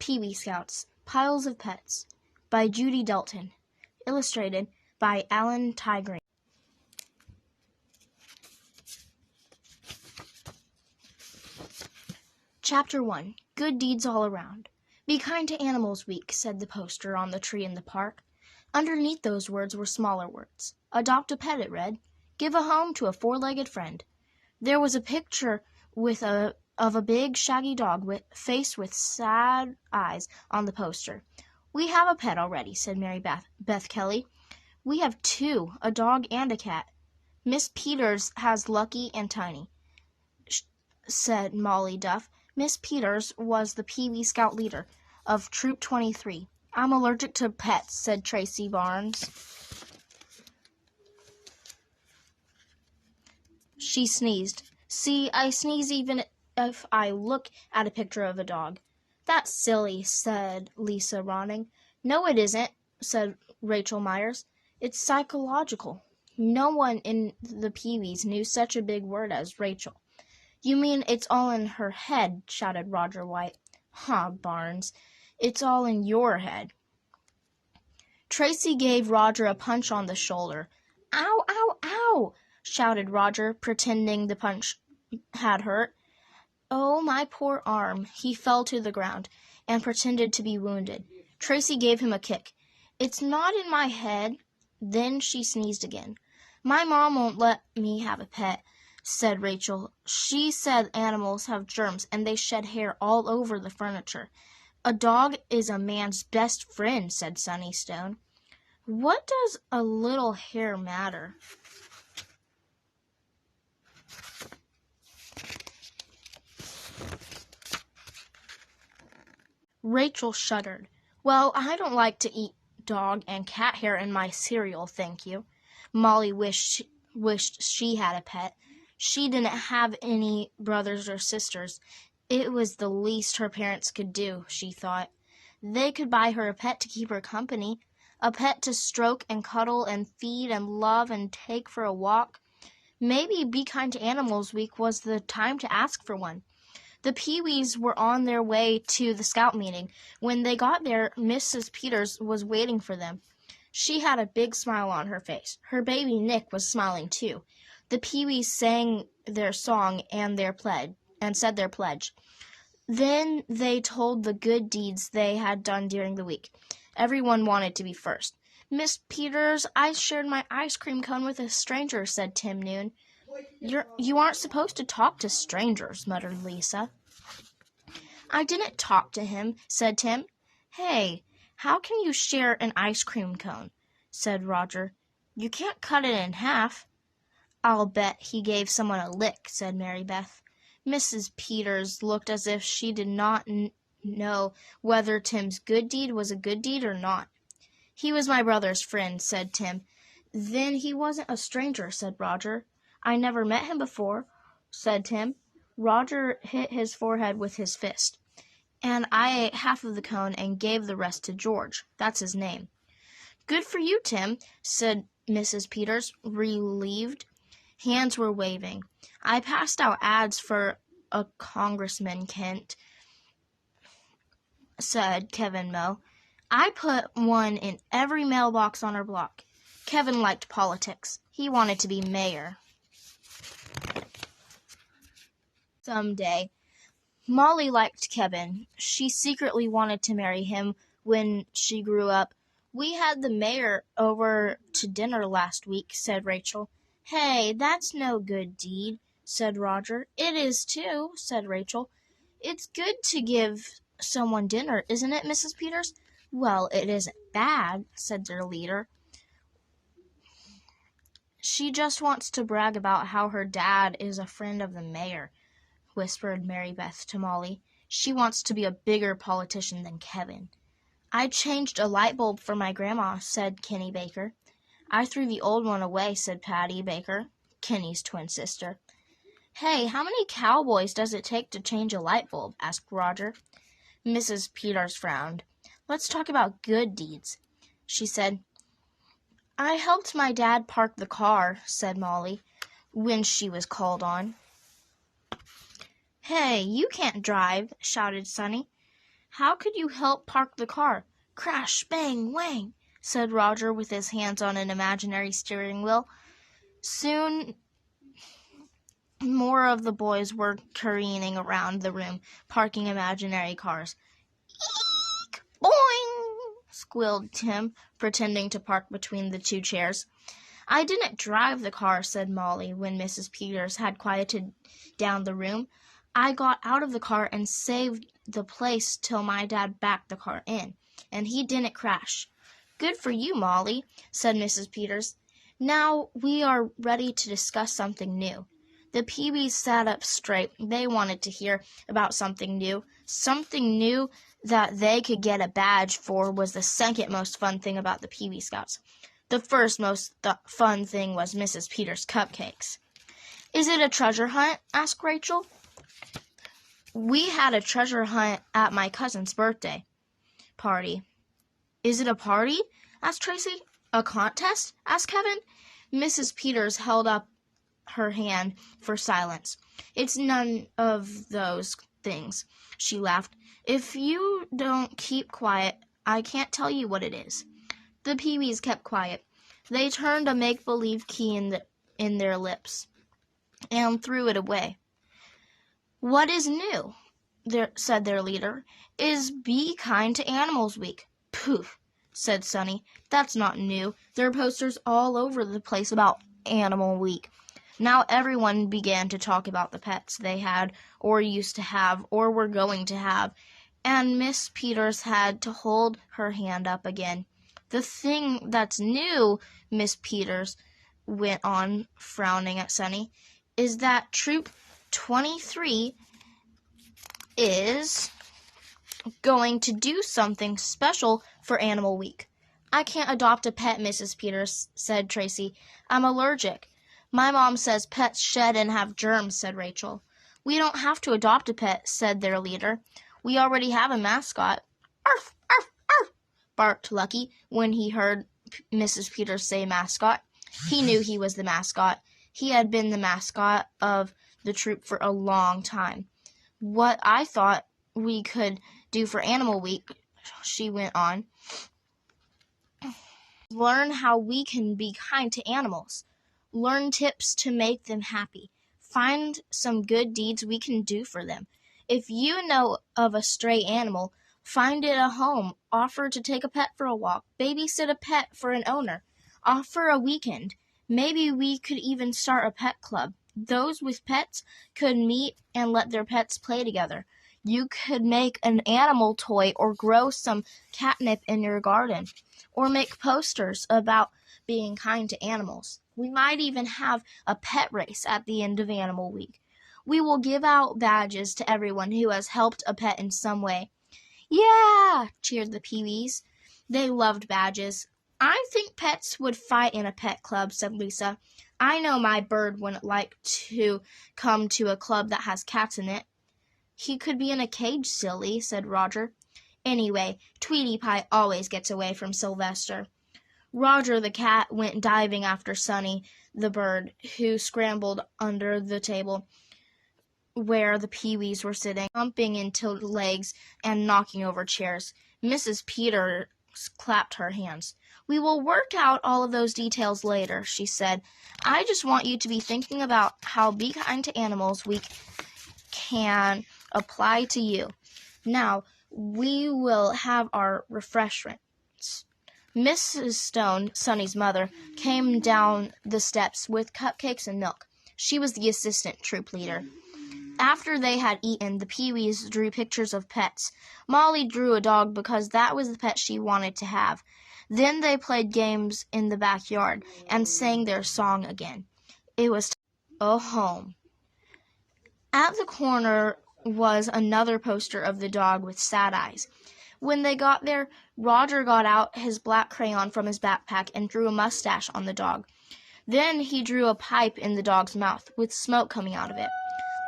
Pee-wee Scouts, Piles of Pets by Judy Delton. Illustrated by Alan Tygreen. Chapter 1. Good Deeds All Around. Be Kind to Animals Week, said the poster on the tree in the park. Underneath those words were smaller words. Adopt a pet, it read. Give a home to a four-legged friend. There was a picture of a big, shaggy dog face with sad eyes on the poster. We have a pet already, said Mary Beth Kelly. We have two, a dog and a cat. Miss Peters has Lucky and Tiny, said Molly Duff. Miss Peters was the Pee-wee Scout leader of Troop 23. I'm allergic to pets, said Tracy Barnes. She sneezed. See, I sneeze even if I look at a picture of a dog. That's silly, said Lisa Ronning. No, it isn't, said Rachel Myers. It's psychological. No one in the Pee-wees knew such a big word as Rachel. You mean it's all in her head, shouted Roger White. Huh, Barnes. It's all in your head. Tracy gave Roger a punch on the shoulder. Ow, ow, ow, shouted Roger, pretending the punch had hurt. Oh, my poor arm. He fell to the ground and pretended to be wounded. Tracy gave him a kick. It's not in my head. Then she sneezed again. My mom won't let me have a pet, said Rachel. She said animals have germs and they shed hair all over the furniture. A dog is a man's best friend, said Sunny Stone. What does a little hair matter? Rachel shuddered. Well, I don't like to eat dog and cat hair in my cereal, thank you. Molly wished she had a pet. She didn't have any brothers or sisters. It was the least her parents could do, she thought. They could buy her a pet to keep her company, a pet to stroke and cuddle and feed and love and take for a walk. Maybe Be Kind to Animals Week was the time to ask for one. The Pee-wees were on their way to the scout meeting. When they got there, Mrs. Peters was waiting for them. She had a big smile on her face. Her baby Nick was smiling too. The Pee-wees sang their song and said their pledge. Then they told the good deeds they had done during the week. Everyone wanted to be first. Miss Peters, I shared my ice cream cone with a stranger, said Tim Noon. You aren't supposed to talk to strangers, muttered Lisa. I didn't talk to him, said Tim. Hey, how can you share an ice cream cone? Said Roger. You can't cut it in half. I'll bet he gave someone a lick, said Mary Beth. Mrs. Peters looked as if she did not know whether Tim's good deed was a good deed or not. He was my brother's friend, said Tim. Then he wasn't a stranger, said Roger. I never met him before, said Tim. Roger hit his forehead with his fist. And I ate half of the cone and gave the rest to George. That's his name. Good for you, Tim, said Mrs. Peters, relieved. Hands were waving. I passed out ads for a congressman, Kent, said Kevin Moe. I put one in every mailbox on our block. Kevin liked politics. He wanted to be mayor. Someday. Molly liked Kevin. She secretly wanted to marry him when she grew up. We had the mayor over to dinner last week, said Rachel. Hey, that's no good deed, said Roger. It is too, said Rachel. It's good to give someone dinner, isn't it, Mrs. Peters? Well, it isn't bad, said their leader. She just wants to brag about how her dad is a friend of the mayor, whispered Mary Beth to Molly. She wants to be a bigger politician than Kevin. I changed a light bulb for my grandma, said Kenny Baker. I threw the old one away, said Patty Baker, Kenny's twin sister. Hey, how many cowboys does it take to change a light bulb? Asked Roger. Mrs. Peters frowned. Let's talk about good deeds, she said. I helped my dad park the car, said Molly, when she was called on. Hey, you can't drive, shouted Sonny. How could you help park the car? Crash, bang, whang, said Roger with his hands on an imaginary steering wheel. Soon more of the boys were careening around the room, parking imaginary cars. Eek! Boing! Squealed Tim, pretending to park between the two chairs. I didn't drive the car, said Molly, when Mrs. Peters had quieted down the room. I got out of the car and saved the place till my dad backed the car in, and he didn't crash. Good for you, Molly, said Mrs. Peters. Now we are ready to discuss something new. The Peewees sat up straight. They wanted to hear about something new. Something new that they could get a badge for was the second most fun thing about the Peewee Scouts. The first most fun thing was Mrs. Peters' cupcakes. Is it a treasure hunt? Asked Rachel. We had a treasure hunt at my cousin's birthday party. Is it a party? Asked Tracy. A contest? Asked Kevin. Mrs. Peters held up her hand for silence. It's none of those things, she laughed. If you don't keep quiet, I can't tell you what it is. The Peewees kept quiet. They turned a make-believe key in their lips and threw it away. What is new, said their leader, is Be Kind to Animals Week. Poof, said Sonny. That's not new. There are posters all over the place about Animal Week. Now everyone began to talk about the pets they had, or used to have, or were going to have, and Miss Peters had to hold her hand up again. The thing that's new, Miss Peters went on, frowning at Sonny, is that Troop 23 is going to do something special for Animal Week. I can't adopt a pet, Mrs. Peters, said Tracy. I'm allergic. My mom says pets shed and have germs, said Rachel. We don't have to adopt a pet, said their leader. We already have a mascot. Arf, arf, arf, barked Lucky when he heard Mrs. Peters say mascot. He knew he was the mascot. He had been the mascot of the troop for a long time. What I thought we could do for Animal Week, she went on, learn how we can be kind to animals. Learn tips to make them happy. Find some good deeds we can do for them. If you know of a stray animal, find it a home. Offer to take a pet for a walk. Babysit a pet for an owner. Offer a weekend. Maybe we could even start a pet club. Those with pets could meet and let their pets play together. You could make an animal toy or grow some catnip in your garden, or make posters about being kind to animals. We might even have a pet race at the end of Animal Week. We will give out badges to everyone who has helped a pet in some way. Yeah, cheered the Peewees. They loved badges. I think pets would fight in a pet club, said Lisa. I know my bird wouldn't like to come to a club that has cats in it. He could be in a cage, silly, said Roger. Anyway, Tweety Pie always gets away from Sylvester. Roger the cat went diving after Sonny the bird, who scrambled under the table where the Peewees were sitting, bumping into legs and knocking over chairs. Mrs. Peters clapped her hands. We will work out all of those details later, she said. I just want you to be thinking about how Be Kind to Animals Week can apply to you. Now, we will have our refreshments. Mrs. Stone, Sonny's mother, came down the steps with cupcakes and milk. She was the assistant troop leader. After they had eaten, the Peewees drew pictures of pets. Molly drew a dog because that was the pet she wanted to have. Then they played games in the backyard and sang their song again. It was a home. At the corner was another poster of the dog with sad eyes. When they got there, Roger got out his black crayon from his backpack and drew a mustache on the dog. Then he drew a pipe in the dog's mouth, with smoke coming out of it.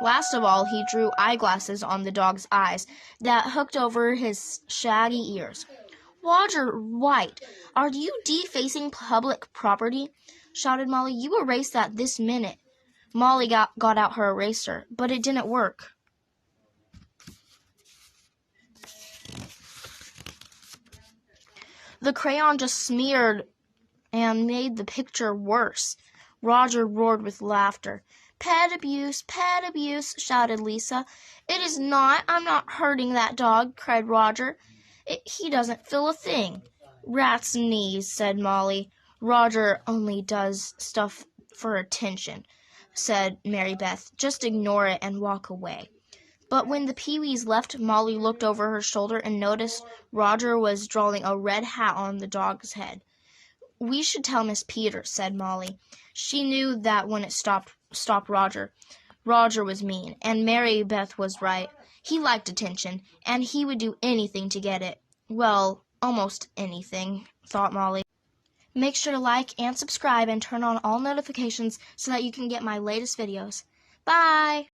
Last of all, he drew eyeglasses on the dog's eyes that hooked over his shaggy ears. Roger White, are you defacing public property? Shouted Molly. You erase that this minute. Molly got out her eraser, but it didn't work. The crayon just smeared and made the picture worse. Roger roared with laughter. Pet abuse, shouted Lisa. It is not. I'm not hurting that dog, cried Roger. He doesn't feel a thing. Rat's knees, said Molly. Roger only does stuff for attention, said Mary Beth. Just ignore it and walk away. But when the Pee-wees left, Molly looked over her shoulder and noticed Roger was drawing a red hat on the dog's head. We should tell Miss Peters, said Molly. She knew that when it stopped Roger. Roger was mean, and Mary Beth was right. He liked attention, and he would do anything to get it. Well, almost anything, thought Molly. Make sure to like and subscribe and turn on all notifications so that you can get my latest videos. Bye!